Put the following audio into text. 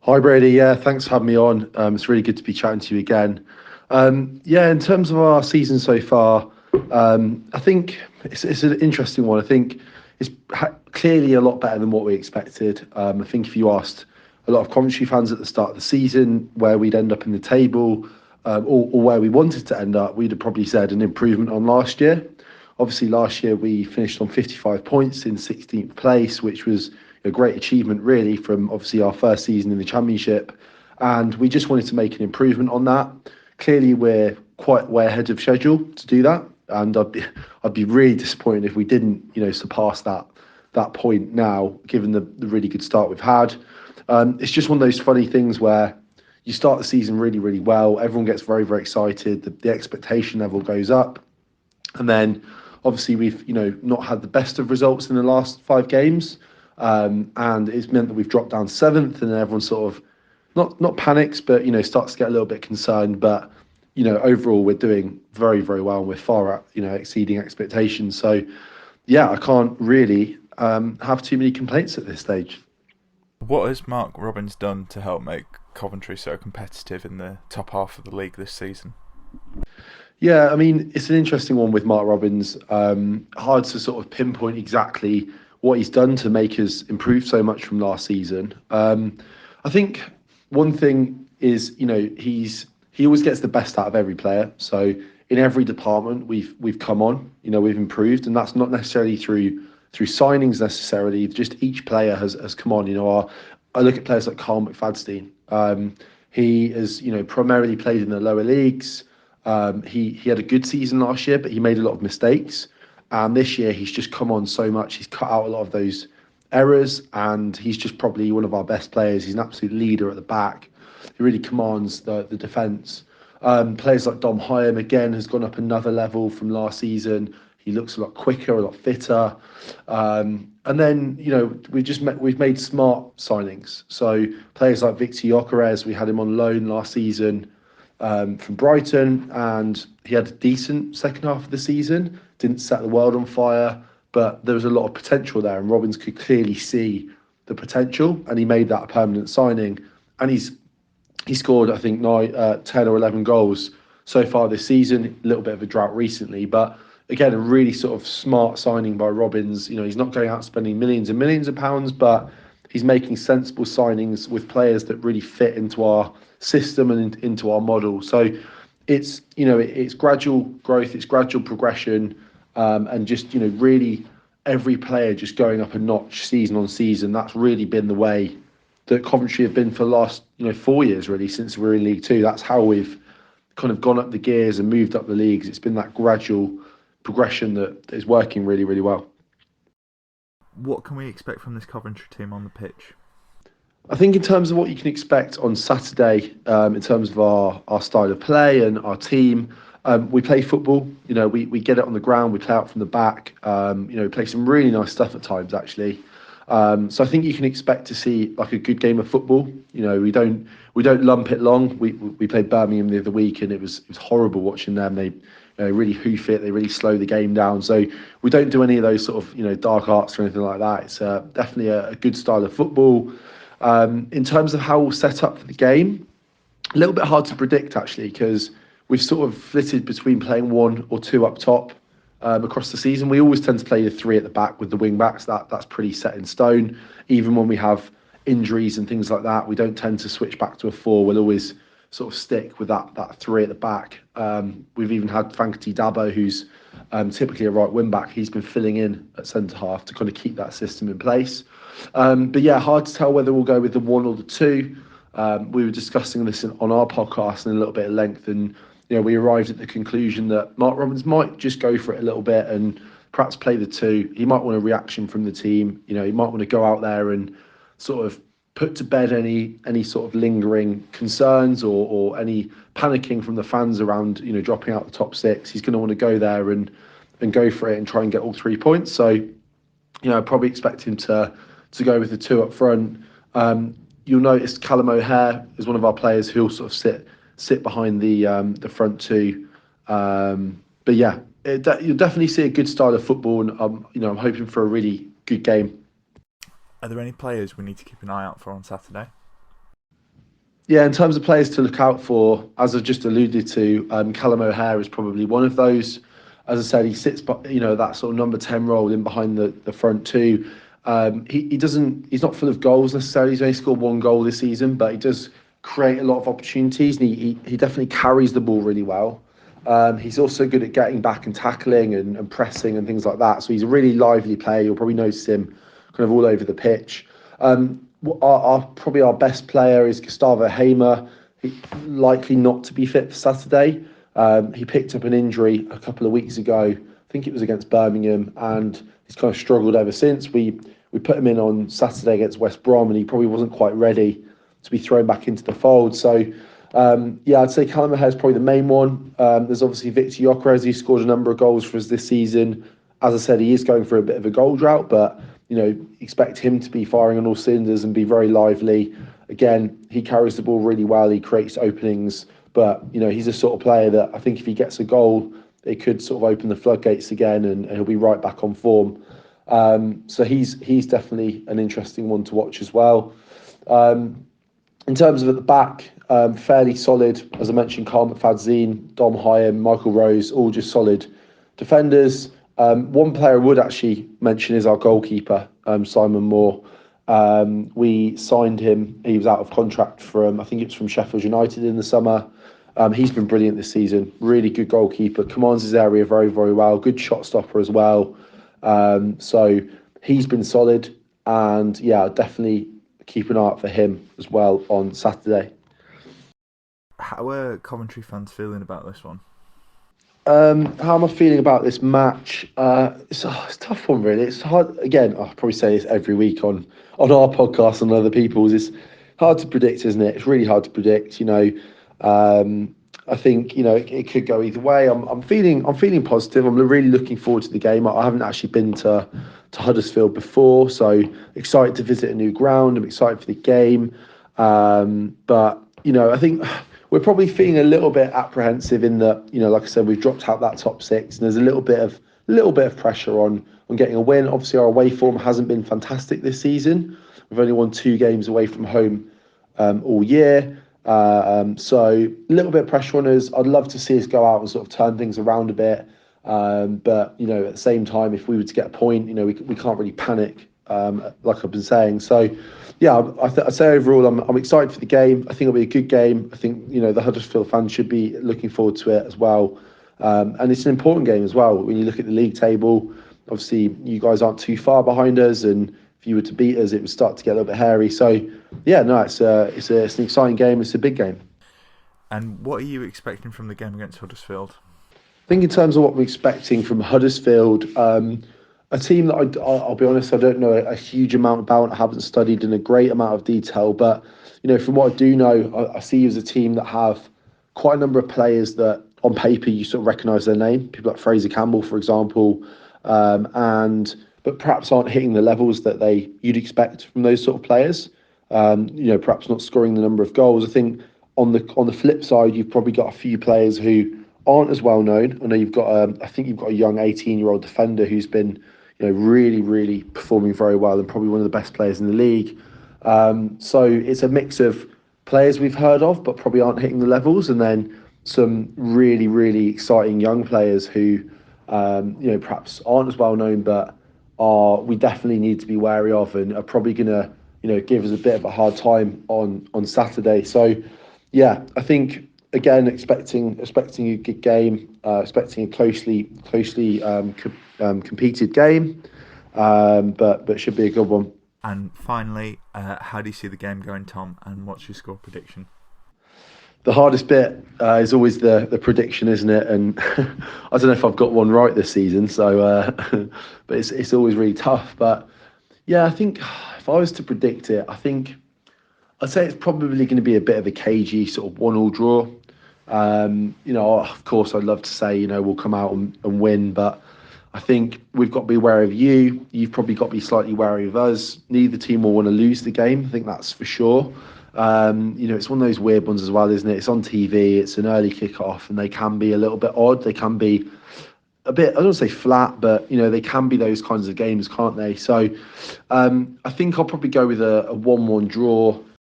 Hi Brady, yeah, thanks for having me on. It's really good to be chatting to you again. Yeah, in terms of our season so far, I think it's an interesting one. I think it's clearly a lot better than what we expected. I think if you asked a lot of Coventry fans at the start of the season where we'd end up in the table, or where we wanted to end up, we'd have probably said an improvement on last year. Obviously, last year we finished on 55 points in 16th place, which was a great achievement, really, from obviously our first season in the Championship. And we just wanted to make an improvement on that. Clearly, we're quite way ahead of schedule to do that, and I'd be really disappointed if we didn't, surpass that point now, given the really good start we've had. It's just one of those funny things where you start the season really, really well. Everyone gets very, very excited. The expectation level goes up, and then obviously we've not had the best of results in the last 5 games, and it's meant that we've dropped down seventh, and then everyone sort of not panics, but starts to get a little bit concerned. But overall we're doing very, very well, and we're far out, exceeding expectations. So yeah, I can't really have too many complaints at this stage. What has Mark Robins done to help make Coventry so competitive in the top half of the league this season? Yeah, I mean, it's an interesting one with Mark Robbins. Hard to sort of pinpoint exactly what he's done to make us improve so much from last season. I think one thing is, he always gets the best out of every player. So in every department, we've come on, we've improved, and that's not necessarily through signings necessarily. Just each player has come on. I look at players like Carl McFadstein. He has, primarily played in the lower leagues. He had a good season last year, but he made a lot of mistakes. And this year, he's just come on so much. He's cut out a lot of those errors, and he's just probably one of our best players. He's an absolute leader at the back. He really commands the defence. Players like Dom Hyam, again, has gone up another level from last season. He looks a lot quicker, a lot fitter. And then, we've made smart signings. So players like Victor Gyökeres, we had him on loan last season, from Brighton, and he had a decent second half of the season. Didn't set the world on fire, but there was a lot of potential there, and Robbins could clearly see the potential, and he made that a permanent signing. And he scored, I think, 10 or 11 goals so far this season. A little bit of a drought recently, but again, a really sort of smart signing by Robbins. He's not going out spending millions and millions of pounds, but he's making sensible signings with players that really fit into our system and into our model. So it's gradual growth, it's gradual progression, and just really every player just going up a notch season on season. That's really been the way that Coventry have been for the last 4 years, really, since we're in League Two. That's how we've kind of gone up the gears and moved up the leagues. It's been that gradual progression that is working really, really well. What can we expect from this Coventry team on the pitch? I think in terms of what you can expect on Saturday, in terms of our style of play and our team, we play football. We get it on the ground. We play out from the back. Play some really nice stuff at times, actually. So I think you can expect to see like a good game of football. We don't lump it long. We played Birmingham the other week, and it was horrible watching them. They really hoof it. They really slow the game down. So we don't do any of those sort of dark arts or anything like that. It's definitely a good style of football. In terms of how we'll set up for the game, a little bit hard to predict, actually, because we've sort of flitted between playing one or two up top across the season. We always tend to play the three at the back with the wing backs. That's pretty set in stone. Even when we have injuries and things like that, we don't tend to switch back to a four. We'll always sort of stick with that three at the back. We've even had Fankity Dabo, who's typically a right wing back. He's been filling in at centre half to kind of keep that system in place. But yeah, hard to tell whether we'll go with the one or the two. We were discussing this on our podcast in a little bit of length, and we arrived at the conclusion that Mark Robbins might just go for it a little bit and perhaps play the two. He might want a reaction from the team. He might want to go out there and sort of put to bed any sort of lingering concerns or any panicking from the fans around dropping out the top six. He's going to want to go there and go for it and try and get all 3 points. So I probably expect him to go with the two up front. You'll notice Callum O'Hare is one of our players who'll sort of sit behind the front two. But yeah, you'll definitely see a good style of football, and I'm hoping for a really good game. Are there any players we need to keep an eye out for on Saturday? Yeah, in terms of players to look out for, as I've just alluded to, Callum O'Hare is probably one of those. As I said, he sits, that sort of number 10 role in behind the front two. He doesn't, he's not full of goals necessarily. He's only scored one goal this season, but he does create a lot of opportunities, and he definitely carries the ball really well. He's also good at getting back and tackling and pressing and things like that. So he's a really lively player. You'll probably notice him kind of all over the pitch. Probably our best player is Gustavo Hamer. Likely not to be fit for Saturday. He picked up an injury a couple of weeks ago. I think it was against Birmingham, and he's kind of struggled ever since. We put him in on Saturday against West Brom, and he probably wasn't quite ready to be thrown back into the fold. So, I'd say Callum O'Hare is probably the main one. There's obviously Victor Gyökeres, who scored a number of goals for us this season. As I said, he is going for a bit of a goal drought, but expect him to be firing on all cylinders and be very lively. Again, he carries the ball really well. He creates openings, but he's a sort of player that I think if he gets a goal, it could sort of open the floodgates again, and he'll be right back on form. So he's definitely an interesting one to watch as well. In terms of at the back, fairly solid. As I mentioned, Carl McFadzean, Dom Hyam, Michael Rose, all just solid defenders. One player I would actually mention is our goalkeeper, Simon Moore. We signed him. He was out of contract from, I think it was from Sheffield United in the summer. He's been brilliant this season. Really good goalkeeper. Commands his area very, very well. Good shot stopper as well. So he's been solid. And yeah, definitely keep an eye out for him as well on Saturday. How are Coventry fans feeling about this one? How am I feeling about this match? It's a tough one, really. It's hard. Again, I'll probably say this every week on our podcast and other people's. It's hard to predict, isn't it? It's really hard to predict. I think it could go either way. I'm feeling positive. I'm really looking forward to the game. I haven't actually been to Huddersfield before, so excited to visit a new ground. I'm excited for the game. But I think we're probably feeling a little bit apprehensive in that, like I said, we've dropped out that top six, and there's a little bit of pressure on getting a win. Obviously, our away form hasn't been fantastic this season. We've only won 2 games away from home all year. So a little bit of pressure on us. I'd love to see us go out and sort of turn things around a bit. But at the same time, if we were to get a point, we can't really panic, like I've been saying. So yeah, I'd say overall, I'm excited for the game. I think it'll be a good game. I think the Huddersfield fans should be looking forward to it as well. And it's an important game as well. When you look at the league table, obviously you guys aren't too far behind us, and if you were to beat us, it would start to get a little bit hairy. So yeah, no, it's an exciting game. It's a big game. And what are you expecting from the game against Huddersfield? I think in terms of what we're expecting from Huddersfield, a team that I'll be honest, I don't know a huge amount about. I haven't studied in a great amount of detail, but from what I do know, I see you as a team that have quite a number of players that on paper you sort of recognise their name. People like Fraser Campbell, for example, but perhaps aren't hitting the levels that you'd expect from those sort of players. Perhaps not scoring the number of goals. I think on the flip side, you've probably got a few players who aren't as well known. I know you've got I think you've got a young 18-year-old defender who's been really, really performing very well and probably one of the best players in the league. So it's a mix of players we've heard of but probably aren't hitting the levels, and then some really, really exciting young players who perhaps aren't as well known but we definitely need to be wary of and are probably going to give us a bit of a hard time on Saturday. So yeah, I think again expecting a good game, expecting a closely competed game, but should be a good one. And finally, how do you see the game going, Tom? And what's your score prediction? The hardest bit is always the prediction, isn't it? And I don't know if I've got one right this season, so but it's always really tough. But yeah, I think if I was to predict it, I'd say it's probably going to be a bit of a cagey sort of 1-1 draw. Of course, I'd love to say we'll come out and win, but I think we've got to be wary of you. You've probably got to be slightly wary of us. Neither team will want to lose the game. I think that's for sure. It's one of those weird ones as well, isn't it? It's on TV. It's an early kickoff, and they can be a little bit odd. They can be a bit, I don't want to say flat, but they can be those kinds of games, can't they? So I think I'll probably go with a 1-1 draw.